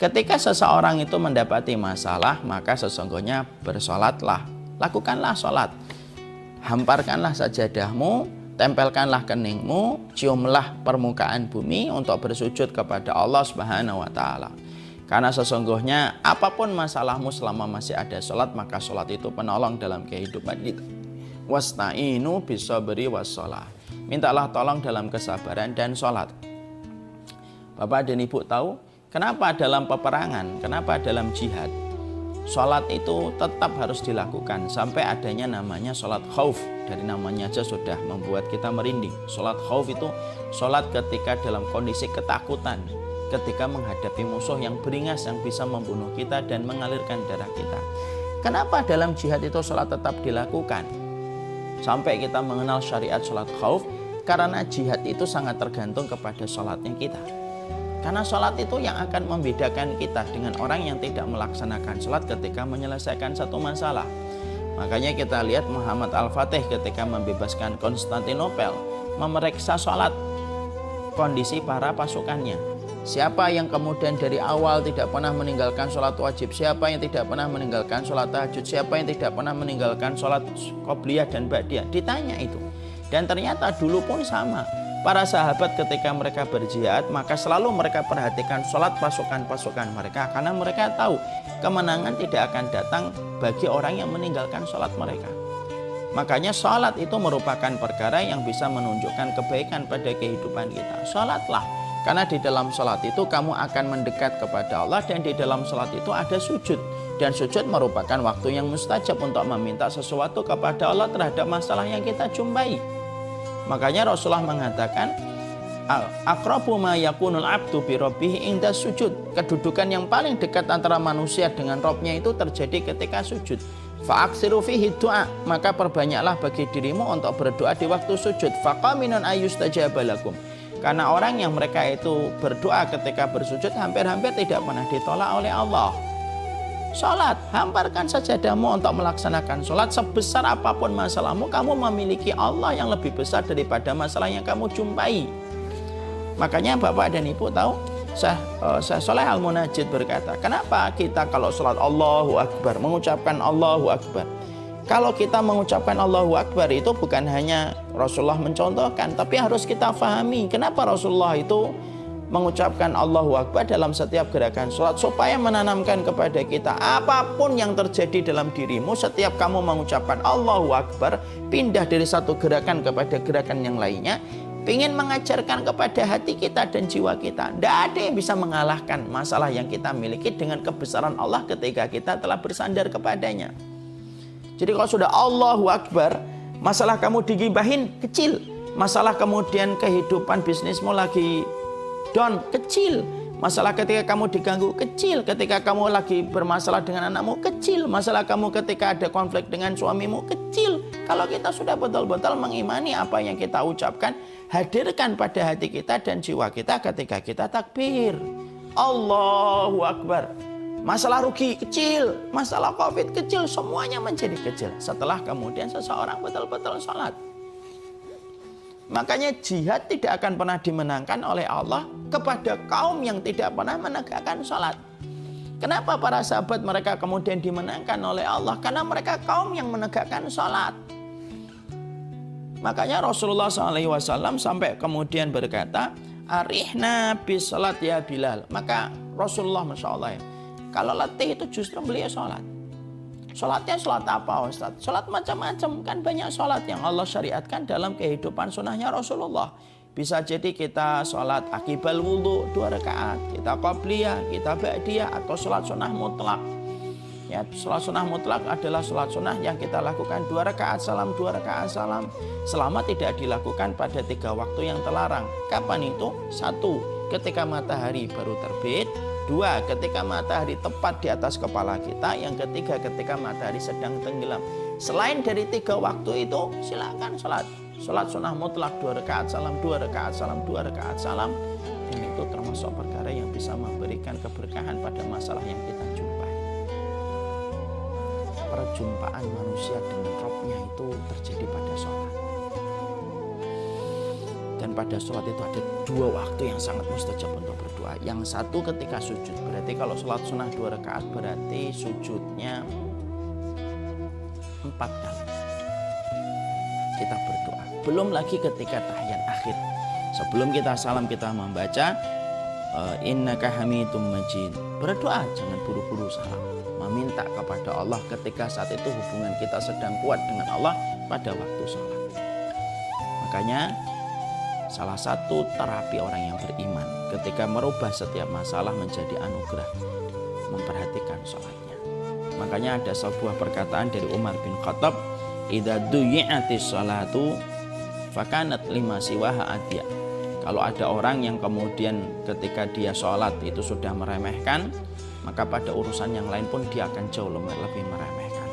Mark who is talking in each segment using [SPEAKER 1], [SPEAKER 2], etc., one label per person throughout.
[SPEAKER 1] Ketika seseorang itu mendapati masalah, maka sesungguhnya bersolatlah. Lakukanlah solat. Hamparkanlah sajadahmu, tempelkanlah keningmu, ciumlah permukaan bumi untuk bersujud kepada Allah Subhanahu wa Ta'ala. Karena sesungguhnya apapun masalahmu selama masih ada solat, maka solat itu penolong dalam kehidupan kita. Wasta'inu bisabri wassalah. Mintalah tolong dalam kesabaran dan solat. Bapak dan Ibu tahu, kenapa dalam peperangan, kenapa dalam jihad, sholat itu tetap harus dilakukan sampai adanya namanya sholat khauf. Dari namanya aja sudah membuat kita merinding. Sholat khauf itu sholat ketika dalam kondisi ketakutan, ketika menghadapi musuh yang beringas yang bisa membunuh kita dan mengalirkan darah kita. Kenapa dalam jihad itu sholat tetap dilakukan sampai kita mengenal syariat sholat khauf? Karena jihad itu sangat tergantung kepada sholatnya kita. Karena sholat itu yang akan membedakan kita dengan orang yang tidak melaksanakan sholat ketika menyelesaikan satu masalah. Makanya kita lihat Muhammad Al-Fatih ketika membebaskan Konstantinopel, memeriksa sholat kondisi para pasukannya. Siapa yang kemudian dari awal tidak pernah meninggalkan sholat wajib, siapa yang tidak pernah meninggalkan sholat tahajud, siapa yang tidak pernah meninggalkan sholat qobliyah dan ba'diyah. Ditanya itu. Dan ternyata dulu pun sama. Para sahabat ketika mereka berjihad, maka selalu mereka perhatikan sholat pasukan-pasukan mereka. Karena mereka tahu kemenangan tidak akan datang bagi orang yang meninggalkan sholat mereka. Makanya sholat itu merupakan perkara yang bisa menunjukkan kebaikan pada kehidupan kita. Sholatlah. Karena di dalam sholat itu kamu akan mendekat kepada Allah. Dan di dalam sholat itu ada sujud. Dan sujud merupakan waktu yang mustajab untuk meminta sesuatu kepada Allah terhadap masalah yang kita jumpai. Makanya Rasulullah mengatakan, aqrabu ma yakunul abdu bi rabbih inda sujud. Kedudukan yang paling dekat antara manusia dengan Rabbnya itu terjadi ketika sujud. Fa'aksiru fihi du'a, maka perbanyaklah bagi dirimu untuk berdoa di waktu sujud. Faqaminun ayyustajaba lakum. Karena orang yang mereka itu berdoa ketika bersujud hampir-hampir tidak pernah ditolak oleh Allah. Sholat, hamparkan sajadahmu untuk melaksanakan sholat. Sebesar apapun masalahmu, kamu memiliki Allah yang lebih besar daripada masalah yang kamu jumpai. Makanya Bapak dan Ibu tahu, Syekh Shaleh Al-Munajjid berkata, kenapa kita kalau sholat Allahu Akbar, mengucapkan Allahu Akbar. Kalau kita mengucapkan Allahu Akbar itu bukan hanya Rasulullah mencontohkan, tapi harus kita fahami kenapa Rasulullah itu mengucapkan Allahu Akbar dalam setiap gerakan sholat, supaya menanamkan kepada kita apapun yang terjadi dalam dirimu, setiap kamu mengucapkan Allahu Akbar, pindah dari satu gerakan kepada gerakan yang lainnya, ingin mengajarkan kepada hati kita dan jiwa kita. Tidak ada yang bisa mengalahkan masalah yang kita miliki dengan kebesaran Allah ketika kita telah bersandar kepadanya. Jadi kalau sudah Allahu Akbar, masalah kamu digibahin kecil, masalah kemudian kehidupan bisnismu lagi down, kecil. Masalah ketika kamu diganggu, kecil. Ketika kamu lagi bermasalah dengan anakmu, kecil. Masalah kamu ketika ada konflik dengan suamimu, kecil. Kalau kita sudah betul-betul mengimani apa yang kita ucapkan, hadirkan pada hati kita dan jiwa kita ketika kita takbir. Allahu Akbar. Masalah rugi kecil, masalah COVID kecil, semuanya menjadi kecil setelah kemudian seseorang betul-betul sholat. Makanya jihad tidak akan pernah dimenangkan oleh Allah kepada kaum yang tidak pernah menegakkan sholat. Kenapa para sahabat mereka kemudian dimenangkan oleh Allah? Karena mereka kaum yang menegakkan sholat. Makanya Rasulullah SAW sampai kemudian berkata, arihna bis sholat ya Bilal. Maka Rasulullah Masya Allah ya, kalau letih itu justru beliau sholat. Sholatnya sholat apa Ustaz? Sholat macam-macam, kan banyak sholat yang Allah syariatkan dalam kehidupan sunnahnya Rasulullah. Bisa jadi kita sholat akibal wudhu 2 rakaat, kita qobliyah, kita ba'diyah, atau sholat sunnah mutlak. Ya, sholat sunnah mutlak adalah sholat sunnah yang kita lakukan 2 rakaat salam, 2 rakaat salam, selama tidak dilakukan pada 3 waktu yang terlarang. Kapan itu? 1, ketika matahari baru terbit. 2, ketika matahari tepat di atas kepala kita. Yang ketiga, ketika matahari sedang tenggelam. Selain dari 3 waktu itu, silakan sholat. Sholat sunnah mutlak 2 rakaat salam, 2 rakaat salam, 2 rakaat salam. Dan itu termasuk perkara yang bisa memberikan keberkahan pada masalah yang kita jumpai. Perjumpaan manusia dengan Rabbnya itu terjadi pada sholat. Dan Dan pada sholat itu ada 2 waktu yang sangat mustajab untuk berdoa. Yang satu ketika sujud. Berarti kalau sholat sunnah 2 rakaat berarti sujudnya 4 kali. Kita berdoa. Belum lagi ketika tahiyat akhir. Sebelum kita salam kita membaca innaka hamidum majid. Berdoa, jangan buru-buru salam. Meminta kepada Allah ketika saat itu hubungan kita sedang kuat dengan Allah pada waktu sholat. Makanya salah satu terapi orang yang beriman ketika merubah setiap masalah menjadi anugerah, memperhatikan sholatnya. Makanya ada sebuah perkataan dari Umar bin Khattab, idza duyi'atis sholatu fakanat lima siwaha adya. Kalau ada orang yang kemudian ketika dia sholat itu sudah meremehkan, maka pada urusan yang lain pun dia akan jauh lebih meremehkan.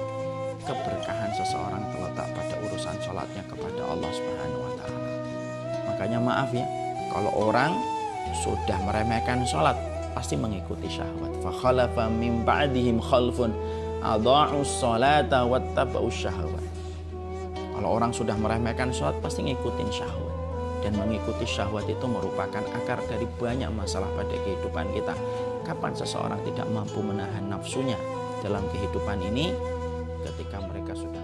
[SPEAKER 1] Keberkahan seseorang terletak pada urusan sholatnya kepada Allah Subhanahu wa Ta'ala. Makanya maaf ya, kalau orang sudah meremehkan sholat pasti mengikuti syahwat. Fa khalafa min ba'dihim khalfun adha'us sholata wattaba'us syahwat. Kalau orang sudah meremehkan sholat pasti ngikutin syahwat. Dan mengikuti syahwat itu merupakan akar dari banyak masalah pada kehidupan kita. Kapan seseorang tidak mampu menahan nafsunya dalam kehidupan ini? Ketika mereka sudah